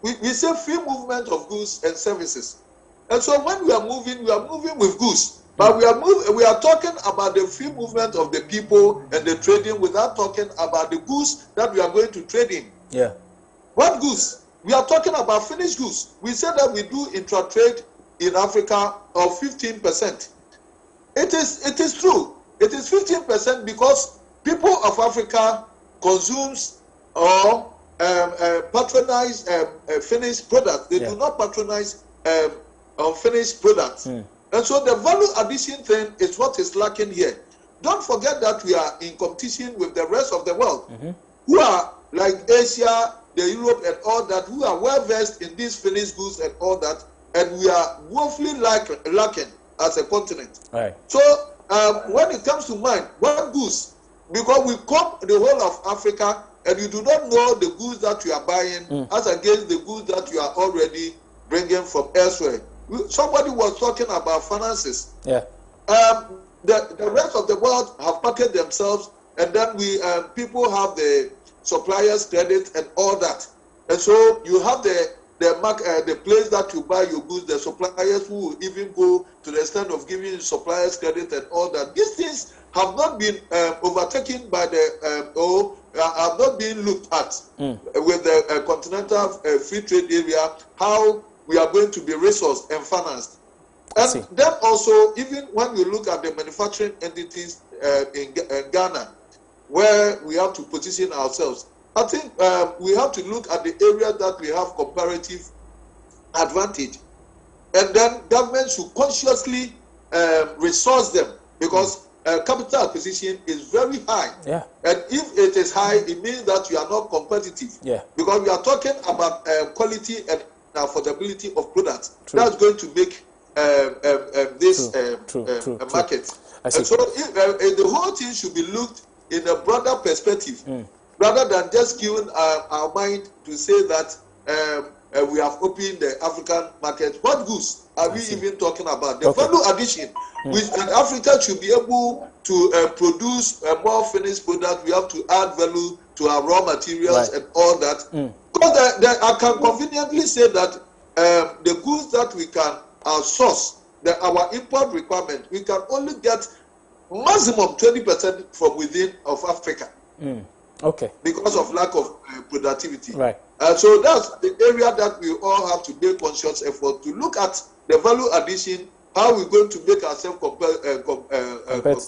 We say free movement of goods and services, and so when we are moving with goods, but we are talking about the free movement of the people and the trading without talking about the goods that we are going to trade in. Yeah. What goods? We are talking about finished goods. We said that we do intra-trade in Africa of 15%. It is true. It is 15% because people of Africa consumes or patronize finished products. They do not patronize unfinished products. And so the value addition thing is what is lacking here. Don't forget that we are in competition with the rest of the world, who are like Asia, the Europe and all that, who are well versed in these finished goods and all that, and we are woefully lacking as a continent. Right. So when it comes to mind, what goods? Because we come the whole of Africa, and you do not know the goods that you are buying as against the goods that you are already bringing from elsewhere. Somebody was talking about finances. Yeah. The rest of the world have packaged themselves, and then people have the suppliers credit and all that, and so you have the the place that you buy your goods, the suppliers who will even go to the extent of giving suppliers credit and all that. These things have not been overtaken by the have not been looked at with the continental free trade area, how we are going to be resourced and financed. And then also, even when you look at the manufacturing entities in Ghana, where we have to position ourselves, I think we have to look at the areas that we have comparative advantage. And then government should consciously resource them, because capital acquisition is very high. Yeah. And if it is high, it means that you are not competitive. Yeah. Because we are talking about quality and affordability of products. True. That's going to make this market. And so the whole thing should be looked in a broader perspective, rather than just giving our mind to say that we have opened the African market. What goods are we even talking about? The value addition, which Africa should be able to produce a more finished product. We have to add value to our raw materials and all that. Because I can conveniently say that the goods that we can source, our import requirement, we can only get maximum 20% from within of Africa. Okay. Because of lack of productivity. Right. So that's the area that we all have to make conscious effort to look at the value addition, how we're going to make ourselves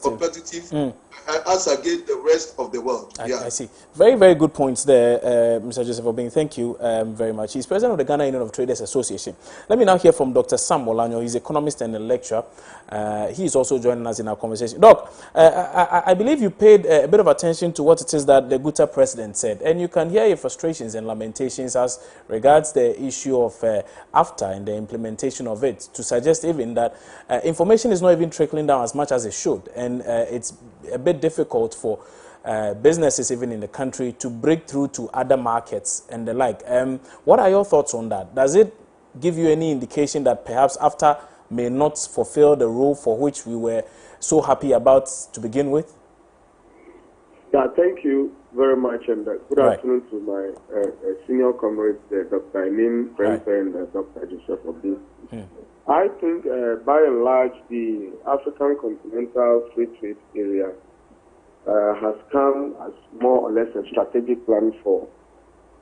competitive as against the rest of the world. I see. Very, very good points there, Mr. Joseph Obeng. Thank you very much. He's president of the Ghana Union of Traders Association. Let me now hear from Dr. Sam Olanyo. He's an economist and a lecturer. He is also joining us in our conversation. Doc, I believe you paid a bit of attention to what it is that the Gutta president said, and you can hear your frustrations and lamentations as regards the issue of Afcfta and the implementation of it, to suggest even that information is not even trickling down as much as it should, and it's a bit difficult for businesses even in the country to break through to other markets and the like. What are your thoughts on that? Does it give you any indication that perhaps Afcfta may not fulfill the role for which we were so happy about to begin with? Yeah, thank you very much, and good afternoon to my senior comrades, Dr. Amin Prempe and Dr. Joseph Obeng. I think, by and large, the African continental free trade area has come as more or less a strategic plan for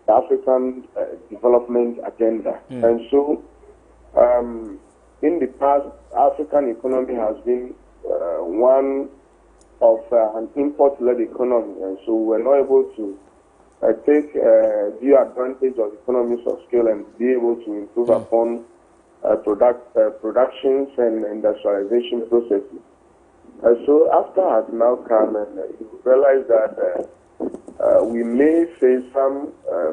the African development agenda. And so, in the past, African economy has been one of an import-led economy, and so we're not able to take due advantage of economies of scale and be able to improve upon productions and industrialization processes. So Afcfta has now come, and you realize that we may face some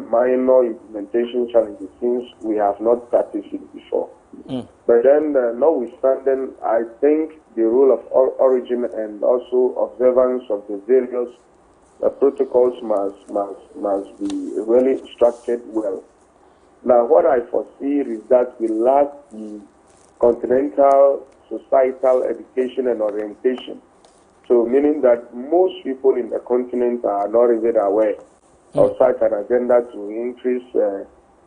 minor implementation challenges since we have not practiced it before. But then, notwithstanding, I think the rule of origin and also observance of the various protocols must be really structured well. Now, what I foresee is that we lack the continental societal education and orientation. So, meaning that most people in the continent are not even aware of such an agenda to increase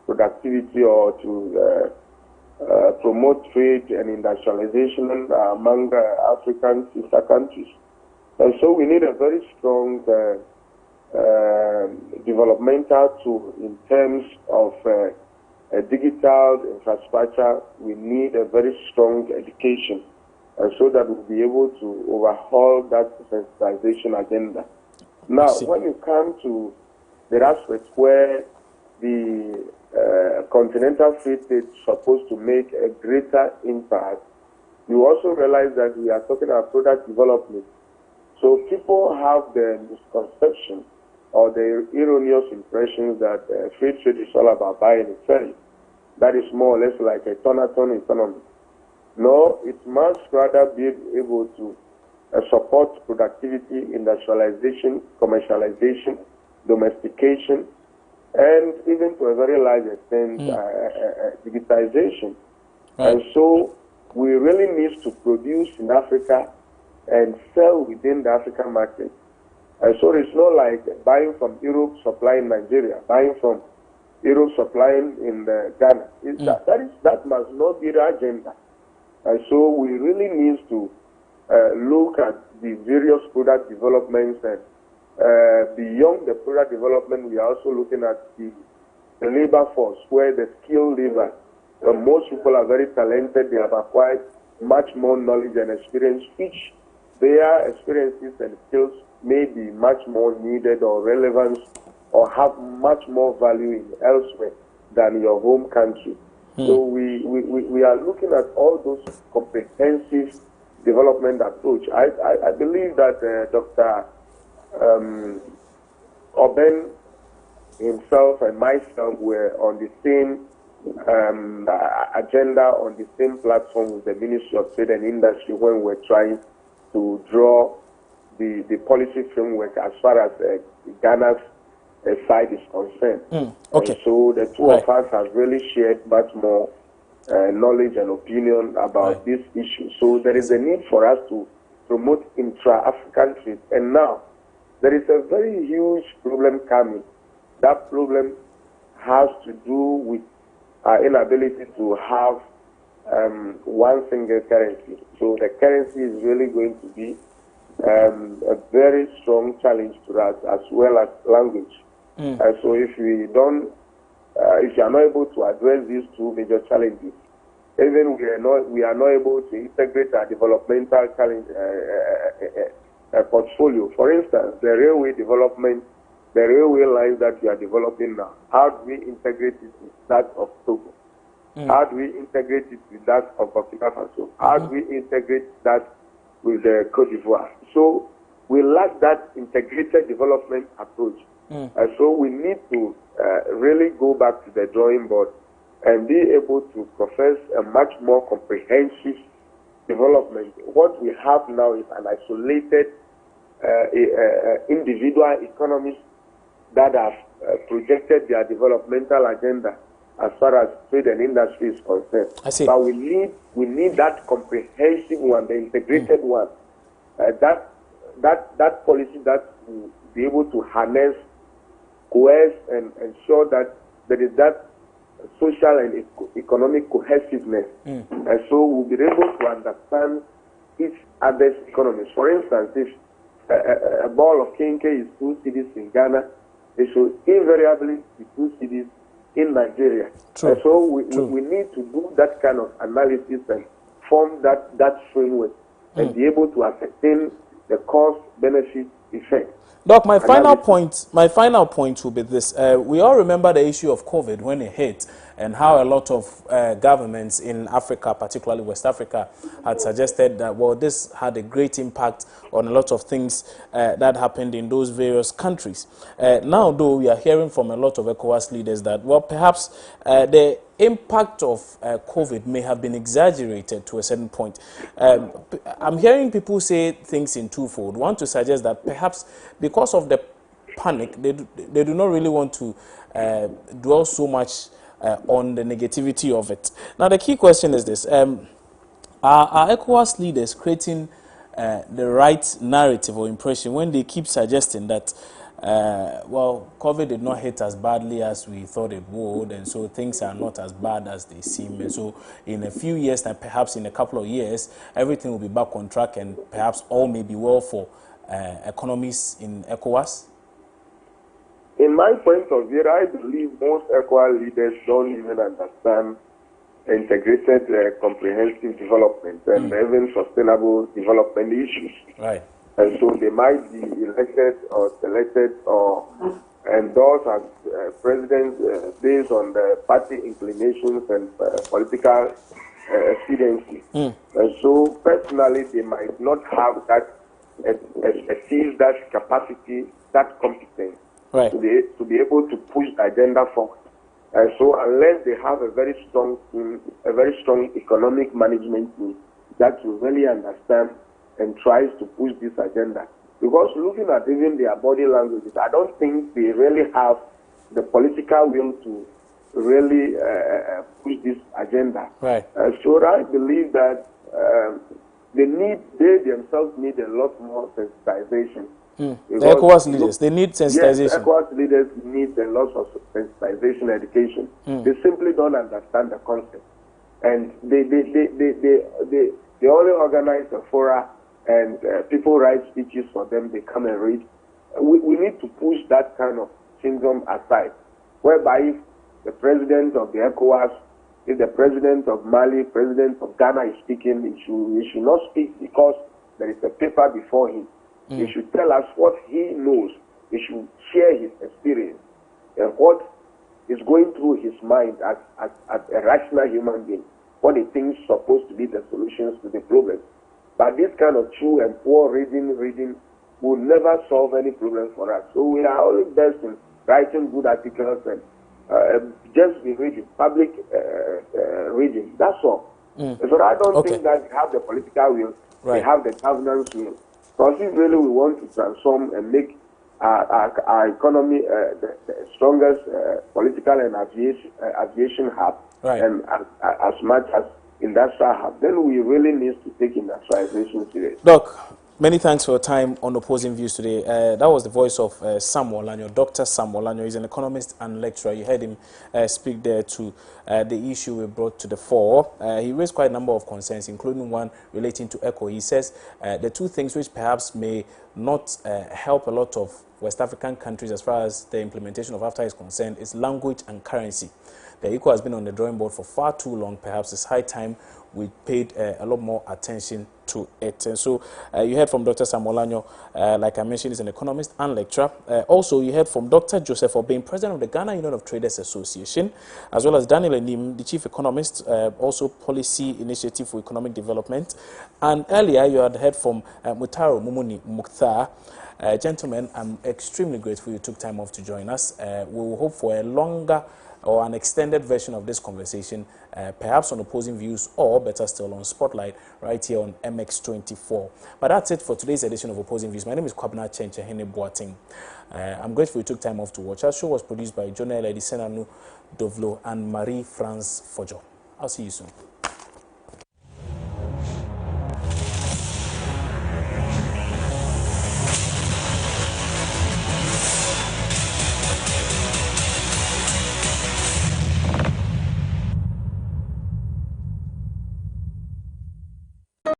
productivity or to promote trade and industrialization among African sister countries. And so we need a very strong developmental tool in terms of digital infrastructure. We need a very strong education, so that we'll be able to overhaul that sensitization agenda. Now, when you come to the aspect where the continental free trade is supposed to make a greater impact, you also realize that we are talking about product development. So people have the misconception or the erroneous impressions that free trade is all about buying and selling. That is more or less like a ton-a-ton economy. No, it must rather be able to support productivity, industrialization, commercialization, domestication, and even to a very large extent, digitization. And so we really need to produce in Africa and sell within the African market. And so it's not like buying from Europe, supplying Nigeria, buying from supplying in Ghana. That must not be the agenda. And so we really need to look at the various product developments, and beyond the product development, we are also looking at the labor force, where the skilled labor, most people are very talented, they have acquired much more knowledge and experience, which their experiences and skills may be much more needed or relevant or have much more value in elsewhere than your home country. So we are looking at all those comprehensive development approach. I believe that Dr. Oben himself and myself were on the same agenda, on the same platform with the Ministry of Trade and Industry when we're trying to draw the policy framework as far as Ghana's side is concerned. Okay. And so the two of us have really shared much more knowledge and opinion about this issue. So there is a need for us to promote intra-African trade. And now, there is a very huge problem coming. That problem has to do with our inability to have one single currency. So the currency is really going to be a very strong challenge to us, as well as language. So if we don't, if you are not able to address these two major challenges, even we are not able to integrate our developmental challenge portfolio. For instance, the railway development, the railway lines that we are developing now, how do we integrate it with that of Togo? How do we integrate it with that of Burkina Faso? How do we integrate that with the Cote d'Ivoire? So we lack that integrated development approach. And so we need to really go back to the drawing board and be able to profess a much more comprehensive development. What we have now is an isolated individual economies that have projected their developmental agenda as far as trade and industry is concerned. I see. But we need that comprehensive one, the integrated one. That policy that will be able to harness, coerce, and ensure that there is that social and economic cohesiveness. And so we'll be able to understand each other's economies. For instance, if a ball of kenke is 2 cities in Ghana, it should invariably be 2 cities in Nigeria. True. And so we need to do that kind of analysis and form that framework and be able to ascertain the cost-benefit effect. Doc, my final point will be this. We all remember the issue of COVID when it hit, and how a lot of governments in Africa, particularly West Africa, had suggested that, well, this had a great impact on a lot of things that happened in those various countries. Now, though, we are hearing from a lot of ECOWAS leaders that, well, perhaps the impact of COVID may have been exaggerated to a certain point. I'm hearing people say things in twofold. One, to suggest that perhaps because of the panic, they do not really want to dwell so much on the negativity of it. Now, the key question is this. Are ECOWAS leaders creating the right narrative or impression when they keep suggesting that well, COVID did not hit as badly as we thought it would, and so things are not as bad as they seem. And so in a few years, and perhaps in a couple of years, everything will be back on track, and perhaps all may be well for economies in ECOWAS? In my point of view, I believe most ECOWAS leaders don't even understand integrated comprehensive development and even sustainable development issues. Right. And so they might be elected or selected or endorsed as presidents based on the party inclinations and political expediency. And so personally, they might not have that expertise, that capacity, that competence to be able to push the agenda forward. And so unless they have a very strong team, a very strong economic management team that will really understand and tries to push this agenda. Because looking at even their body languages, I don't think they really have the political will to really push this agenda. Right. So I believe that they themselves need a lot more sensitization. The ECOWAS leaders, they need sensitization. Yes, ECOWAS leaders need a lot of sensitization education. They simply don't understand the concept. And they only organize a fora and people write speeches for them, they come and read. We need to push that kind of syndrome aside, whereby if the president of the ECOWAS, if the president of Mali, president of Ghana is speaking, he should not speak because there is a paper before him. He should tell us what he knows. He should share his experience and what is going through his mind as a rational human being, what he thinks supposed to be the solutions to the problem. But this kind of true and poor reading will never solve any problem for us. So we are only best in writing good articles and just be reading, public reading. That's all. So I don't think that we have the political will, we have the governance will. Because if really we want to transform and make our economy the strongest political and aviation hub, and as much as industrial hub, then we really need to take industrialization seriously. Doc, many thanks for your time on Opposing Views today. That was the voice of Sam Olanyo, Dr. Sam Olanyo. He's an economist and lecturer. You heard him speak there to the issue we brought to the fore. He raised quite a number of concerns, including one relating to ECO. He says the two things which perhaps may not help a lot of West African countries as far as the implementation of AFCFTA is concerned is language and currency. The ECO has been on the drawing board for far too long. Perhaps it's high time we paid a lot more attention to it. And so you heard from Dr. Sam Olanyo, like I mentioned, is an economist and lecturer. Also, you heard from Dr. Joseph Obeng, president of the Ghana Union of Traders Association, as well as Daniel Enim, the chief economist, also policy initiative for economic development. And earlier, you had heard from Mutaro Mumuni Mukhtar. Gentlemen, I'm extremely grateful you took time off to join us. We will hope for a longer or an extended version of this conversation, perhaps on Opposing Views, or better still on Spotlight, right here on MX24. But that's it for today's edition of Opposing Views. My name is Kwabena Chenche Hene Boating. I'm grateful you took time off to watch. Our show was produced by Jonah Lady Senanu Dovlo and Marie-France Fojo. I'll see you soon.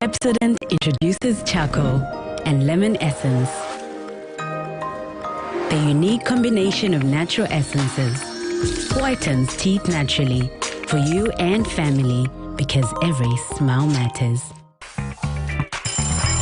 Pepsodent introduces charcoal and lemon essence. The unique combination of natural essences whitens teeth naturally for you and family because every smile matters.